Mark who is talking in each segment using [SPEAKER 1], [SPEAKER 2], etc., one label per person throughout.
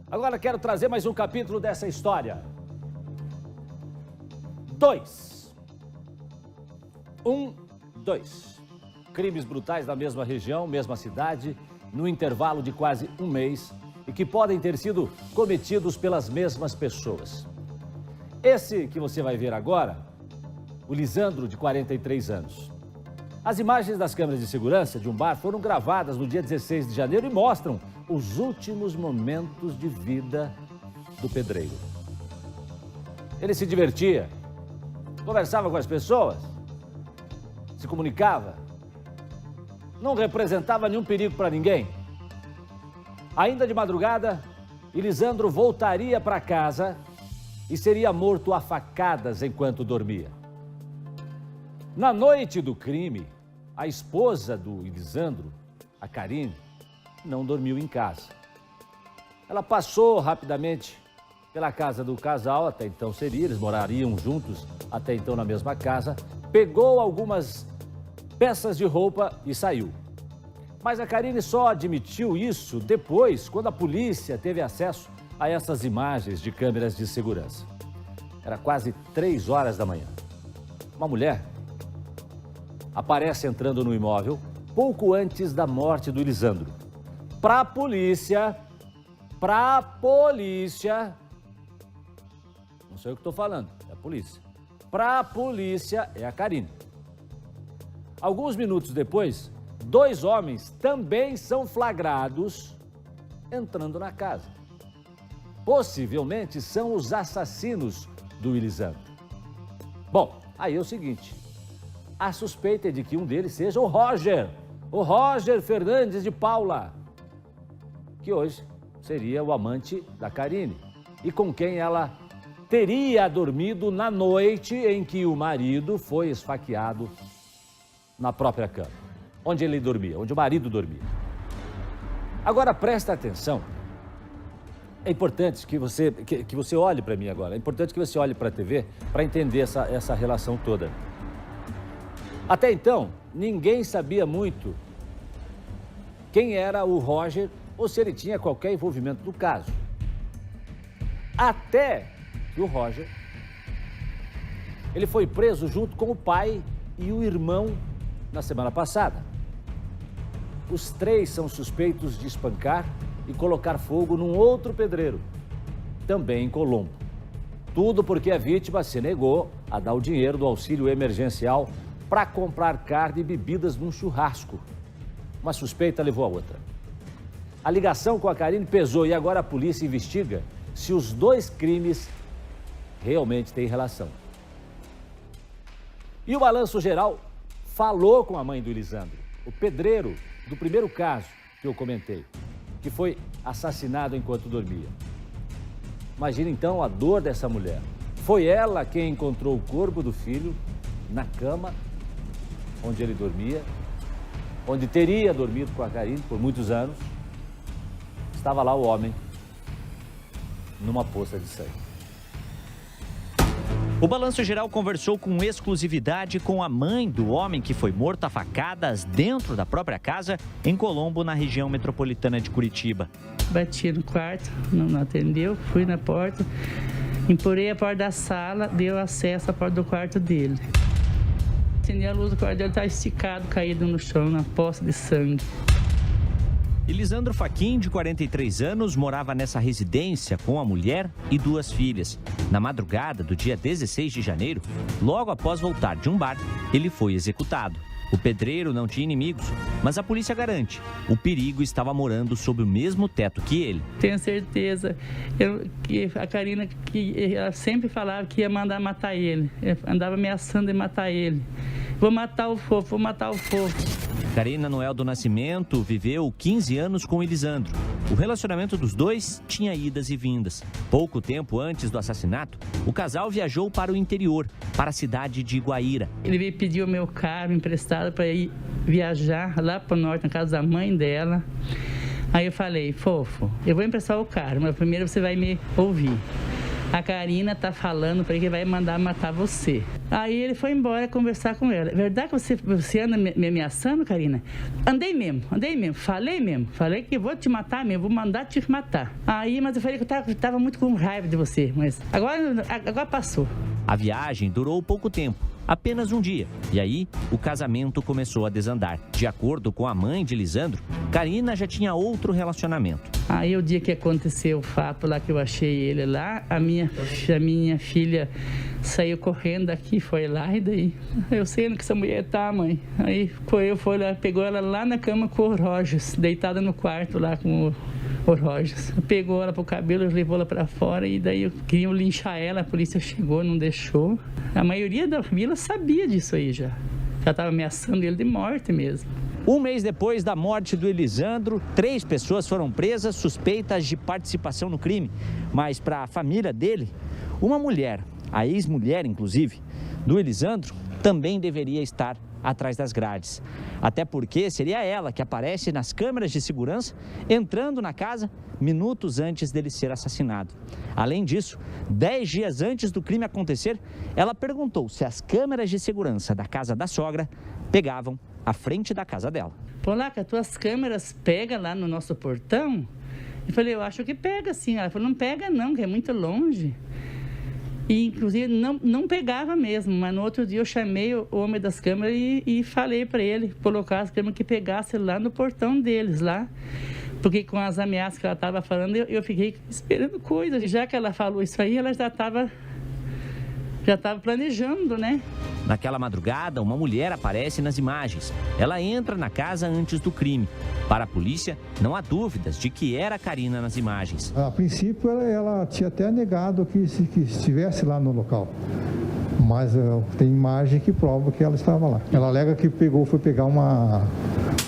[SPEAKER 1] Agora quero trazer mais um capítulo dessa história. 2. 2. Crimes brutais na mesma região, mesma cidade, no intervalo de quase um mês e que podem ter sido cometidos pelas mesmas pessoas. Esse que você vai ver agora, o Lisandro, de 43 anos. As imagens das câmeras de segurança de um bar foram gravadas no dia 16 de janeiro e mostram os últimos momentos de vida do pedreiro. Ele se divertia, conversava com as pessoas, se comunicava, não representava nenhum perigo para ninguém. Ainda de madrugada, Lisandro voltaria para casa e seria morto a facadas enquanto dormia. Na noite do crime, a esposa do Lisandro, a Karine, não dormiu em casa. Ela passou rapidamente pela casa do casal, até então eles morariam juntos, até então na mesma casa, pegou algumas peças de roupa e saiu. Mas a Karine só admitiu isso depois, quando a polícia teve acesso a essas imagens de câmeras de segurança. Era quase 3 horas da manhã. Uma mulher aparece entrando no imóvel pouco antes da morte do Lisandro. Para a polícia, não sei o que estou falando, é a polícia. Para a polícia é a Karine. Alguns minutos depois, 2 homens também são flagrados entrando na casa. Possivelmente são os assassinos do Lisandro. Bom, aí é o seguinte, a suspeita é de que um deles seja o Roger Fernandes de Paula, que hoje seria o amante da Karine e com quem ela teria dormido na noite em que o marido foi esfaqueado na própria cama, onde ele dormia, onde o marido dormia. Agora presta atenção, é importante que você olhe para mim agora, é importante que você olhe para a TV para entender essa relação toda. Até então, ninguém sabia muito quem era o Roger ou se ele tinha qualquer envolvimento no caso. Até que o Roger, ele foi preso junto com o pai e o irmão na semana passada. Os 3 são suspeitos de espancar e colocar fogo num outro pedreiro, também em Colombo. Tudo porque a vítima se negou a dar o dinheiro do auxílio emergencial para comprar carne e bebidas num churrasco. Uma suspeita levou a outra. A ligação com a Karine pesou e agora a polícia investiga se os 2 crimes realmente têm relação. E o Balanço Geral falou com a mãe do Lisandro, o pedreiro do primeiro caso que eu comentei, que foi assassinado enquanto dormia. Imagina então a dor dessa mulher. Foi ela quem encontrou o corpo do filho na cama onde ele dormia, onde teria dormido com a Karine por muitos anos. Estava lá o homem numa poça de sangue.
[SPEAKER 2] O Balanço Geral conversou com exclusividade com a mãe do homem que foi morto a facadas dentro da própria casa em Colombo, na região metropolitana de Curitiba.
[SPEAKER 3] Bati no quarto, não atendeu, fui na porta, empurrei a porta da sala, deu acesso à porta do quarto dele. Acendi a luz do quarto dele, estava esticado, caído no chão, na poça de sangue.
[SPEAKER 2] E Lisandro Fachin, de 43 anos, morava nessa residência com a mulher e 2 filhas. Na madrugada do dia 16 de janeiro, logo após voltar de um bar, ele foi executado. O pedreiro não tinha inimigos, mas a polícia garante, o perigo estava morando sob o mesmo teto que ele.
[SPEAKER 3] Tenho certeza que a Karine, que ela sempre falava que ia mandar matar ele. Andava ameaçando de matar ele. Vou matar o fofo, vou matar o fofo.
[SPEAKER 2] Karina Noel do Nascimento viveu 15 anos com Lisandro. O relacionamento dos 2 tinha idas e vindas. Pouco tempo antes do assassinato, o casal viajou para o interior, para a cidade de Iguaíra.
[SPEAKER 3] Ele veio pedir o meu carro emprestado para ir viajar lá para o norte, na casa da mãe dela. Aí eu falei, fofo, eu vou emprestar o carro, mas primeiro você vai me ouvir. a Karina tá falando para ele que vai mandar matar você. Aí ele foi embora conversar com ela. Verdade que você anda me ameaçando, Karina? Andei mesmo. Falei que vou te matar mesmo, vou mandar te matar. Aí, mas eu falei que eu tava muito com raiva de você, mas agora passou.
[SPEAKER 2] A viagem durou pouco tempo, apenas um dia. E aí, o casamento começou a desandar. De acordo com a mãe de Lisandro, Karina já tinha outro relacionamento.
[SPEAKER 3] Aí, o dia que aconteceu o fato lá que eu achei ele lá, a minha filha saiu correndo daqui, foi lá e daí. Eu sei onde que essa mulher tá, mãe. Aí, foi lá, pegou ela lá na cama com o Rogers, deitada no quarto lá com o Rogers. Pegou ela pro cabelo, levou ela pra fora e daí queriam linchar ela, a polícia chegou, não deixou. A maioria da vila sabia disso aí já. Já estava ameaçando ele de morte mesmo.
[SPEAKER 2] Um mês depois da morte do Elisandro, 3 pessoas foram presas suspeitas de participação no crime. Mas para a família dele, uma mulher, a ex-mulher inclusive, do Elisandro, também deveria estar atrás das grades. Até porque seria ela que aparece nas câmeras de segurança entrando na casa minutos antes dele ser assassinado. Além disso, 10 dias antes do crime acontecer, ela perguntou se as câmeras de segurança da casa da sogra pegavam à frente da casa dela.
[SPEAKER 3] Polaca, tuas câmeras pegam lá no nosso portão? Eu falei, eu acho que pega sim. Ela falou, não pega não, que é muito longe. E, inclusive, não pegava mesmo, mas no outro dia eu chamei o homem das câmeras e falei para ele colocar as câmeras que pegasse lá no portão deles, lá. Porque com as ameaças que ela estava falando, eu fiquei esperando coisas. Já que ela falou isso aí, ela já estava planejando, né?
[SPEAKER 2] Naquela madrugada, uma mulher aparece nas imagens. Ela entra na casa antes do crime. Para a polícia, não há dúvidas de que era a Karina nas imagens.
[SPEAKER 4] A princípio, ela tinha até negado que estivesse lá no local. Mas tem imagem que prova que ela estava lá. Ela alega que foi pegar uma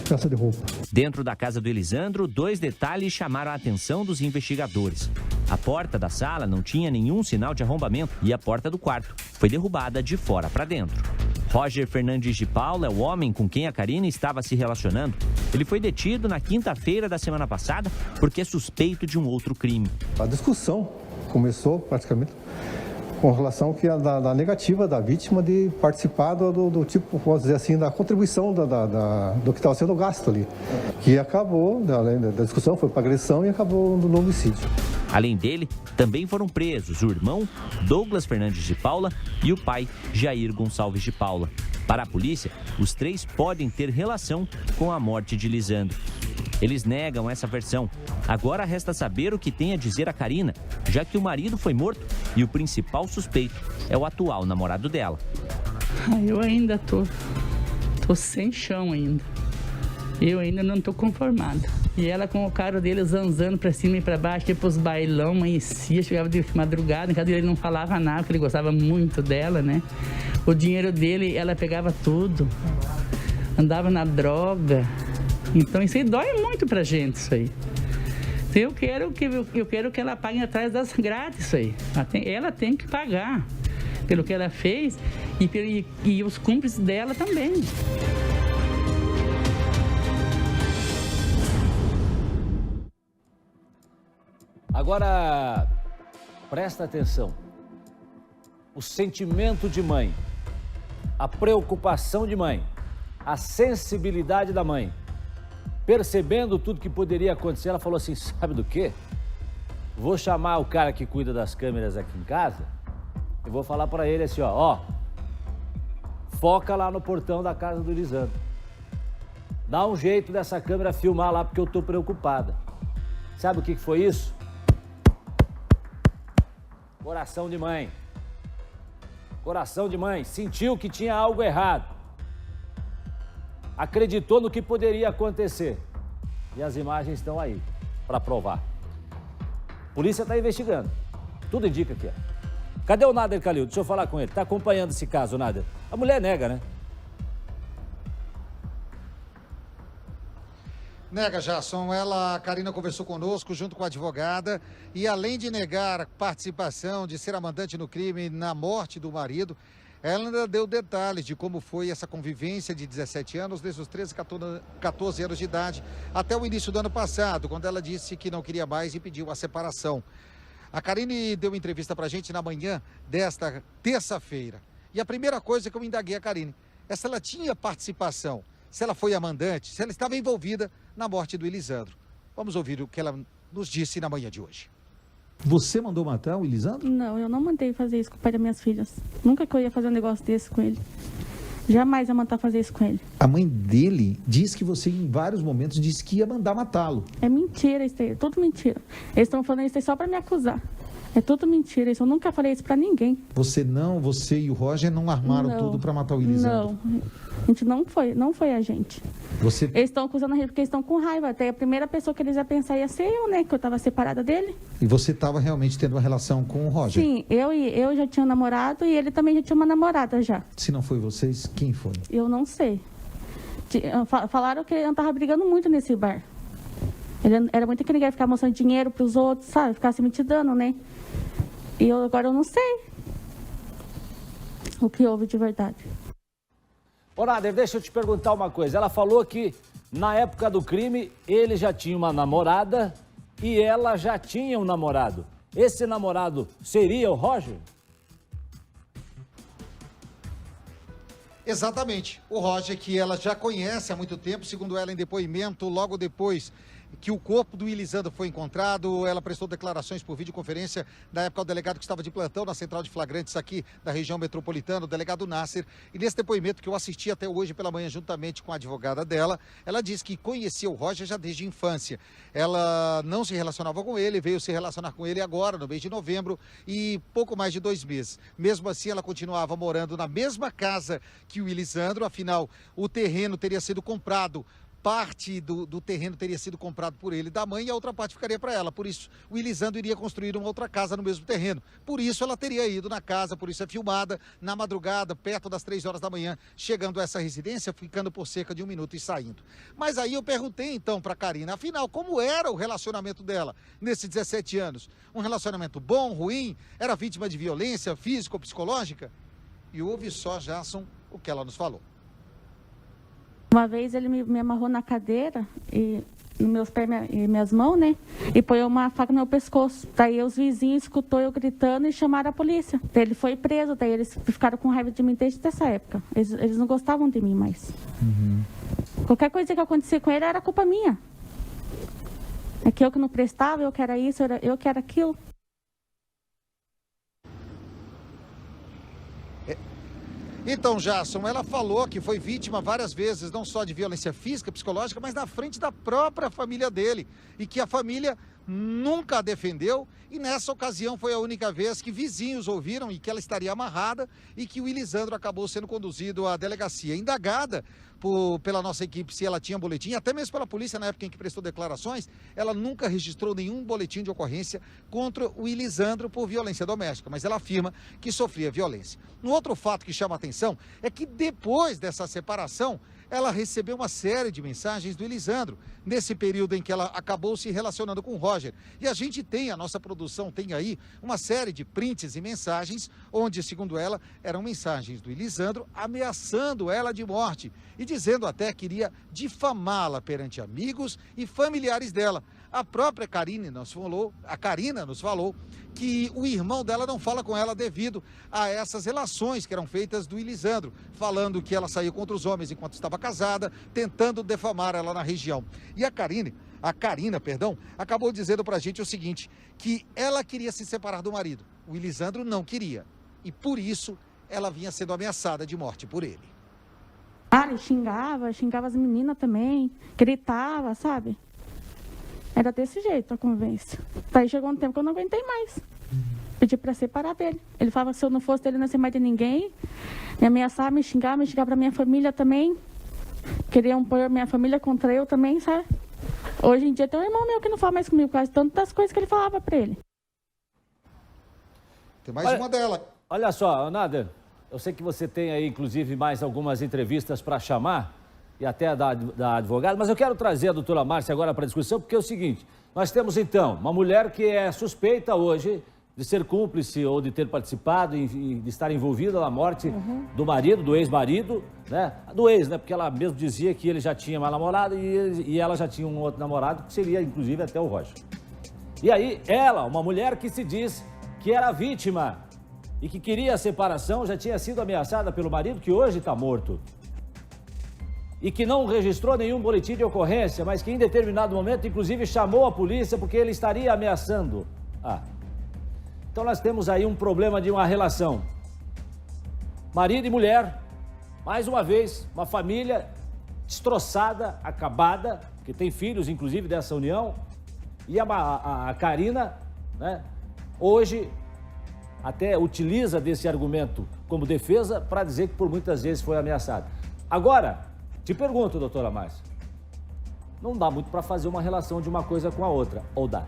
[SPEAKER 4] peça de roupa.
[SPEAKER 2] Dentro da casa do Elisandro, 2 detalhes chamaram a atenção dos investigadores. A porta da sala não tinha nenhum sinal de arrombamento e a porta do quarto foi derrubada de fora para dentro. Roger Fernandes de Paula é o homem com quem a Karina estava se relacionando. Ele foi detido na quinta-feira da semana passada porque é suspeito de um outro crime.
[SPEAKER 4] A discussão começou praticamente com relação da negativa da vítima de participar do tipo, vamos dizer assim, da contribuição do que estava sendo gasto ali. Que acabou, além da discussão, foi para agressão e acabou no homicídio.
[SPEAKER 2] Além dele, também foram presos o irmão, Douglas Fernandes de Paula, e o pai, Jair Gonçalves de Paula. Para a polícia, os 3 podem ter relação com a morte de Lisandro. Eles negam essa versão. Agora resta saber o que tem a dizer a Karina, já que o marido foi morto e o principal suspeito é o atual namorado dela.
[SPEAKER 3] Eu ainda tô sem chão ainda. Eu ainda não tô conformada. E ela com o carro dele zanzando pra cima e pra baixo, ia pros bailão, amanhecia, chegava de madrugada, em casa dele não falava nada, porque ele gostava muito dela, né? O dinheiro dele, ela pegava tudo, andava na droga. Então isso aí dói muito pra gente, isso aí. Então eu quero que ela pague atrás das grades, isso aí. Ela tem que pagar pelo que ela fez e os cúmplices dela também.
[SPEAKER 1] Agora, presta atenção. O sentimento de mãe, a preocupação de mãe, a sensibilidade da mãe. Percebendo tudo que poderia acontecer, ela falou assim, sabe do quê? Vou chamar o cara que cuida das câmeras aqui em casa e vou falar para ele assim, ó, foca lá no portão da casa do Elisandro. Dá um jeito dessa câmera filmar lá porque eu tô preocupada. Sabe o que foi isso? Coração de mãe. Coração de mãe. Sentiu que tinha algo errado. Acreditou no que poderia acontecer. E as imagens estão aí para provar. A polícia está investigando. Tudo indica que é. Cadê o Nader Calil? Deixa eu falar com ele. Está acompanhando esse caso, Nader. A mulher nega, né?
[SPEAKER 5] Nega, Jasson. A Karina conversou conosco junto com a advogada e além de negar a participação, de ser a mandante no crime na morte do marido, ela ainda deu detalhes de como foi essa convivência de 17 anos, desde os 13, 14 anos de idade, até o início do ano passado, quando ela disse que não queria mais e pediu a separação. A Karine deu uma entrevista pra gente na manhã desta terça-feira. E a primeira coisa que eu indaguei a Karine é se ela tinha participação, se ela foi a mandante, se ela estava envolvida na morte do Elisandro. Vamos ouvir o que ela nos disse na manhã de hoje.
[SPEAKER 6] Você mandou matar o Elisandro?
[SPEAKER 3] Não, eu não mandei fazer isso com o pai das minhas filhas. Nunca que eu ia fazer um negócio desse com ele. Jamais ia mandar fazer isso com ele.
[SPEAKER 6] A mãe dele diz que você, em vários momentos, disse que ia mandar matá-lo.
[SPEAKER 3] É mentira isso aí, é tudo mentira. Eles estão falando isso aí só para me acusar. É tudo mentira, isso eu nunca falei isso para ninguém.
[SPEAKER 6] Você e o Roger não armaram tudo para matar o Elisandro?
[SPEAKER 3] Não, a gente não foi a gente.
[SPEAKER 6] Você...
[SPEAKER 3] Eles estão acusando a gente porque eles estão com raiva. Até a primeira pessoa que eles iam pensar ia ser eu, né? Que eu estava separada dele.
[SPEAKER 6] E você estava realmente tendo uma relação com o Roger?
[SPEAKER 3] Sim, eu já tinha um namorado e ele também já tinha uma namorada já.
[SPEAKER 6] Se não foi vocês, quem foi?
[SPEAKER 3] Eu não sei. Falaram que ele estava brigando muito nesse bar. Ele era muito aquele que ia ficar mostrando dinheiro para os outros, sabe? Ficar se me te dando, né? E agora eu não sei o que houve de verdade.
[SPEAKER 1] Ô, Nader, deixa eu te perguntar uma coisa. Ela falou que na época do crime ele já tinha uma namorada e ela já tinha um namorado. Esse namorado seria o Roger?
[SPEAKER 5] Exatamente. O Roger, que ela já conhece há muito tempo, segundo ela em depoimento, logo depois que o corpo do Elisandro foi encontrado, ela prestou declarações por videoconferência na época ao delegado que estava de plantão na central de flagrantes aqui da região metropolitana, o delegado Nasser. E nesse depoimento que eu assisti até hoje pela manhã juntamente com a advogada dela, ela disse que conhecia o Roger já desde a infância. Ela não se relacionava com ele, veio se relacionar com ele agora, no mês de novembro, e pouco mais de 2 meses. Mesmo assim, ela continuava morando na mesma casa que o Elisandro, afinal, o terreno teria sido comprado. Parte do terreno teria sido comprado por ele da mãe e a outra parte ficaria para ela. Por isso, o Elisandro iria construir uma outra casa no mesmo terreno. Por isso, ela teria ido na casa, por isso é filmada na madrugada, perto das 3 horas da manhã, chegando a essa residência, ficando por cerca de 1 minuto e saindo. Mas aí eu perguntei então para a Karine, afinal, como era o relacionamento dela nesses 17 anos? Um relacionamento bom, ruim? Era vítima de violência física ou psicológica? E ouve só, Jason, o que ela nos falou.
[SPEAKER 3] Uma vez ele me amarrou na cadeira, e nos meus pés e minhas mãos, né? E pôs uma faca no meu pescoço. Daí os vizinhos escutou eu gritando e chamaram a polícia. Daí ele foi preso, daí eles ficaram com raiva de mim desde essa época. Eles não gostavam de mim mais. Qualquer coisa que acontecia com ele era culpa minha. É que eu que não prestava, eu que era isso, eu que era aquilo.
[SPEAKER 5] Então, Jason, ela falou que foi vítima várias vezes, não só de violência física, psicológica, mas na frente da própria família dele. E que a família nunca a defendeu. E nessa ocasião foi a única vez que vizinhos ouviram e que ela estaria amarrada e que o Elisandro acabou sendo conduzido à delegacia. Indagada pela nossa equipe se ela tinha boletim, até mesmo pela polícia na época em que prestou declarações, ela nunca registrou nenhum boletim de ocorrência contra o Elisandro por violência doméstica, mas ela afirma que sofria violência. Um outro fato que chama a atenção é que depois dessa separação, ela recebeu uma série de mensagens do Elisandro, nesse período em que ela acabou se relacionando com o Roger. E a gente tem, a nossa produção tem aí, uma série de prints e mensagens, onde, segundo ela, eram mensagens do Elisandro ameaçando ela de morte e dizendo até que iria difamá-la perante amigos e familiares dela. A própria Karina nos falou que o irmão dela não fala com ela devido a essas relações que eram feitas do Elisandro, falando que ela saiu contra os homens enquanto estava casada, tentando defamar ela na região. E a Karina, acabou dizendo pra gente o seguinte, que ela queria se separar do marido, o Elisandro não queria, e por isso ela vinha sendo ameaçada de morte por ele.
[SPEAKER 3] Ele xingava as meninas também, gritava, sabe? Era desse jeito a convivência. Daí chegou um tempo que eu não aguentei mais. Pedi para separar dele. Ele falava que se eu não fosse dele, não ia ser mais de ninguém. Me ameaçava, me xingava para minha família também. Queriam pôr minha família contra eu também, sabe? Hoje em dia tem um irmão meu que não fala mais comigo, quase tantas coisas que ele falava para ele.
[SPEAKER 5] Tem mais uma dela.
[SPEAKER 1] Olha só, Nader, eu sei que você tem aí, inclusive, mais algumas entrevistas para chamar, e até da advogada, mas eu quero trazer a doutora Márcia agora para a discussão, porque é o seguinte, nós temos então uma mulher que é suspeita hoje de ser cúmplice ou de ter participado e de estar envolvida na morte do marido, do ex-marido, né? Do ex, né? Porque ela mesmo dizia que ele já tinha uma namorada e ela já tinha um outro namorado, que seria inclusive até o Roger. E aí, ela, uma mulher que se diz que era vítima e que queria a separação, já tinha sido ameaçada pelo marido, que hoje está morto. E que não registrou nenhum boletim de ocorrência, mas que em determinado momento, inclusive, chamou a polícia porque ele estaria ameaçando. Então nós temos aí um problema de uma relação. Marido e mulher, mais uma vez, uma família destroçada, acabada, que tem filhos, inclusive, dessa união. E a Karina, né, hoje, até utiliza desse argumento como defesa para dizer que por muitas vezes foi ameaçada. Agora, te pergunto, doutora Márcia, não dá muito para fazer uma relação de uma coisa com a outra, ou dá?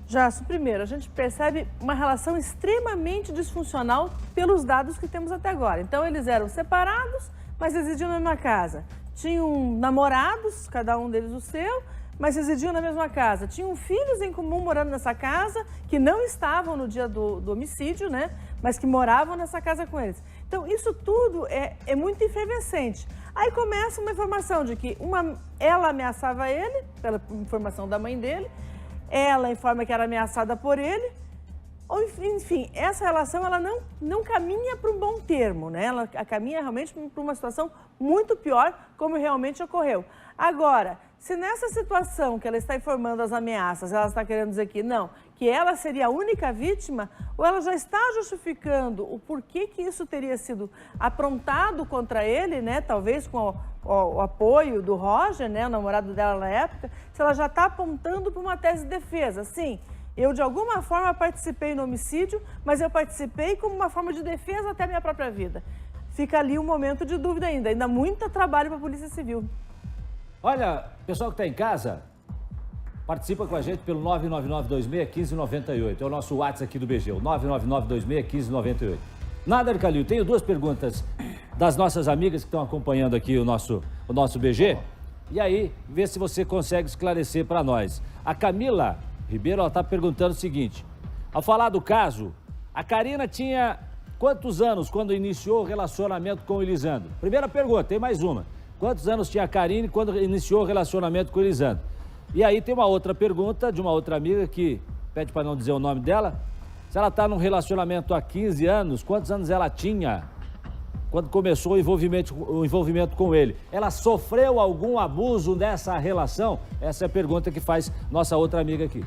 [SPEAKER 7] Jasso, primeiro, a gente percebe uma relação extremamente disfuncional pelos dados que temos até agora. Então, eles eram separados, mas residiam na mesma casa. Tinham namorados, cada um deles o seu, mas residiam na mesma casa. Tinham filhos em comum morando nessa casa, que não estavam no dia do homicídio, né? Mas que moravam nessa casa com eles. Então, isso tudo é muito efervescente. Aí começa uma informação de que ela ameaçava ele, pela informação da mãe dele, ela informa que era ameaçada por ele. Enfim, essa relação ela não caminha para um bom termo, né? Ela caminha realmente para uma situação muito pior, como realmente ocorreu. Agora, se nessa situação que ela está informando as ameaças, ela está querendo dizer que não, que ela seria a única vítima, ou ela já está justificando o porquê que isso teria sido aprontado contra ele, né? Talvez com o apoio do Roger, né? O namorado dela na época, se ela já está apontando para uma tese de defesa. Sim, eu de alguma forma participei no homicídio, mas eu participei como uma forma de defesa até a minha própria vida. Fica ali um momento de dúvida ainda muito trabalho para a Polícia Civil.
[SPEAKER 1] Olha, pessoal que está em casa, participa com a gente pelo 999-26-1598. É o nosso WhatsApp aqui do BG, o 999-26-1598. Nader Calil, tenho duas perguntas das nossas amigas que estão acompanhando aqui o nosso BG. E aí, vê se você consegue esclarecer para nós. A Camila Ribeiro está perguntando o seguinte: ao falar do caso, a Karina tinha quantos anos quando iniciou o relacionamento com o Elisandro? Primeira pergunta, tem mais uma. Quantos anos tinha a Karine quando iniciou o relacionamento com o Elisandro? E aí tem uma outra pergunta de uma outra amiga que pede para não dizer o nome dela. Se ela está num relacionamento há 15 anos, quantos anos ela tinha quando começou o envolvimento com ele? Ela sofreu algum abuso nessa relação? Essa é a pergunta que faz nossa outra amiga aqui.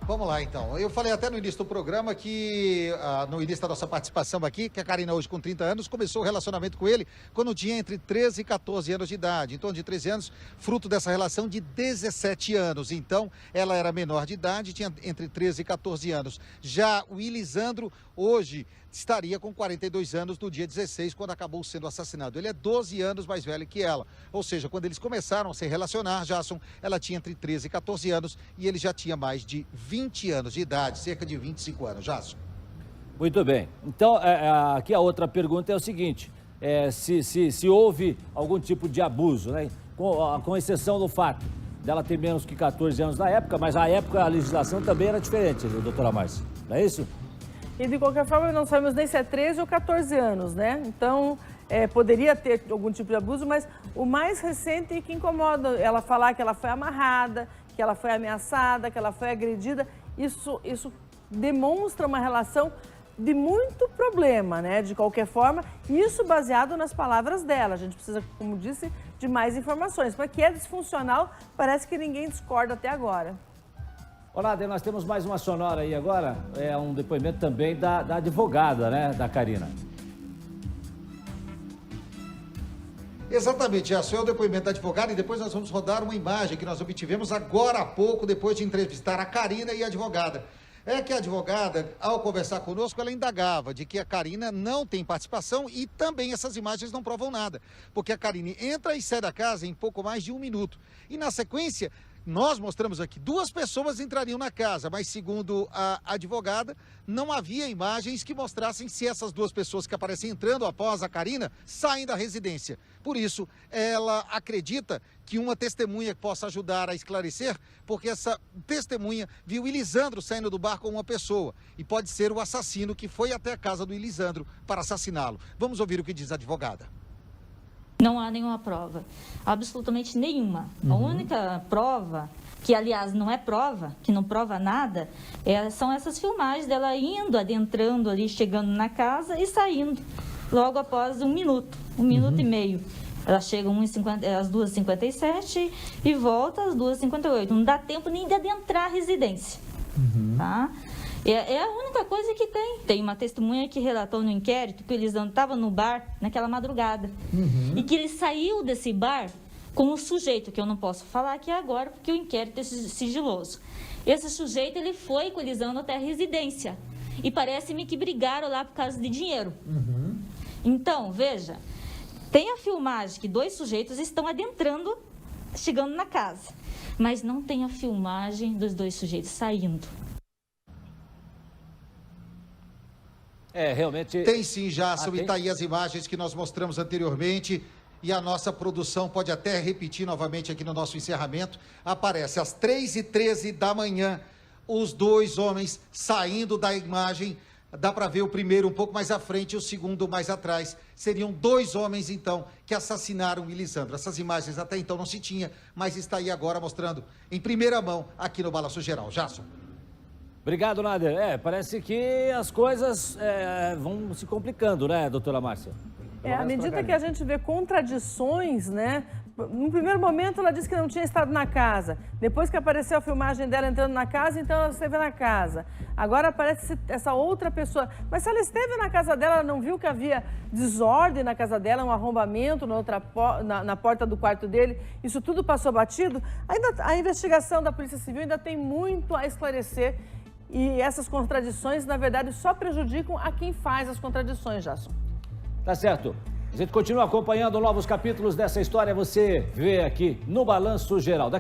[SPEAKER 5] Vamos lá, então. Eu falei até no início do programa que, no início da nossa participação aqui, que a Karina, hoje com 30 anos, começou o relacionamento com ele quando tinha entre 13 e 14 anos de idade. Em torno de 13 anos, fruto dessa relação de 17 anos. Então, ela era menor de idade, tinha entre 13 e 14 anos. Já o Elisandro, hoje, estaria com 42 anos no dia 16, quando acabou sendo assassinado. Ele é 12 anos mais velho que ela. Ou seja, quando eles começaram a se relacionar, Jasson, ela tinha entre 13 e 14 anos e ele já tinha mais de 20 anos de idade, cerca de 25 anos. Jasson.
[SPEAKER 1] Muito bem. Então, aqui a outra pergunta é o seguinte: se houve algum tipo de abuso, né? Com exceção do fato dela ter menos que 14 anos na época, mas na época a legislação também era diferente, doutora Márcia, não é isso?
[SPEAKER 7] E de qualquer forma, não sabemos nem se é 13 ou 14 anos, né? Então, poderia ter algum tipo de abuso, mas o mais recente que incomoda ela falar que ela foi amarrada, que ela foi ameaçada, que ela foi agredida, isso demonstra uma relação de muito problema, né? De qualquer forma, isso baseado nas palavras dela. A gente precisa, como disse, de mais informações. Mas que é disfuncional, parece que ninguém discorda até agora.
[SPEAKER 1] Olá, nós temos mais uma sonora aí agora, é um depoimento também da advogada, né, da Karina.
[SPEAKER 5] Exatamente, Jasson, é o depoimento da advogada e depois nós vamos rodar uma imagem que nós obtivemos agora há pouco, depois de entrevistar a Karina e a advogada. É que a advogada, ao conversar conosco, ela indagava de que a Karina não tem participação e também essas imagens não provam nada, porque a Karine entra e sai da casa em pouco mais de 1 minuto. E na sequência, nós mostramos aqui, 2 pessoas entrariam na casa, mas segundo a advogada, não havia imagens que mostrassem se essas 2 pessoas que aparecem entrando após a Karina saem da residência. Por isso, ela acredita que uma testemunha possa ajudar a esclarecer, porque essa testemunha viu Elisandro saindo do bar com uma pessoa e pode ser o assassino que foi até a casa do Elisandro para assassiná-lo. Vamos ouvir o que diz a advogada.
[SPEAKER 8] Não há nenhuma prova, absolutamente nenhuma. A única prova, que aliás não é prova, que não prova nada, são essas filmagens dela indo, adentrando ali, chegando na casa e saindo logo após 1 minuto, 1 minuto e meio. Ela chega às 2h57 e volta às 2h58. Não dá tempo nem de adentrar a residência. Tá? É a única coisa que tem. Tem uma testemunha que relatou no inquérito que o Elisandro estava no bar naquela madrugada. E que ele saiu desse bar com um sujeito, que eu não posso falar aqui agora, porque o inquérito é sigiloso. Esse sujeito, ele foi com o Elisandro até a residência. E parece-me que brigaram lá por causa de dinheiro. Então, veja, tem a filmagem que 2 sujeitos estão adentrando, chegando na casa. Mas não tem a filmagem dos 2 sujeitos saindo.
[SPEAKER 1] Realmente...
[SPEAKER 5] Tem sim, Jasson, e tá aí as imagens que nós mostramos anteriormente. E a nossa produção pode até repetir novamente aqui no nosso encerramento. Aparece às 3h13 da manhã, os 2 homens saindo da imagem. Dá para ver o primeiro um pouco mais à frente e o segundo mais atrás. Seriam 2 homens, então, que assassinaram Elisandro. Essas imagens até então não se tinha, mas está aí agora mostrando em primeira mão aqui no Balanço Geral. Jasson.
[SPEAKER 1] Obrigado, Nader. Parece que as coisas vão se complicando, né, doutora Márcia?
[SPEAKER 7] À medida que a gente vê contradições, né? No primeiro momento ela disse que não tinha estado na casa. Depois que apareceu a filmagem dela entrando na casa, então ela esteve na casa. Agora aparece essa outra pessoa. Mas se ela esteve na casa dela, ela não viu que havia desordem na casa dela, um arrombamento na porta do quarto dele. Isso tudo passou batido. A investigação da Polícia Civil ainda tem muito a esclarecer. E essas contradições, na verdade, só prejudicam a quem faz as contradições, Jasson.
[SPEAKER 1] Tá certo. A gente continua acompanhando novos capítulos dessa história. Você vê aqui no Balanço Geral.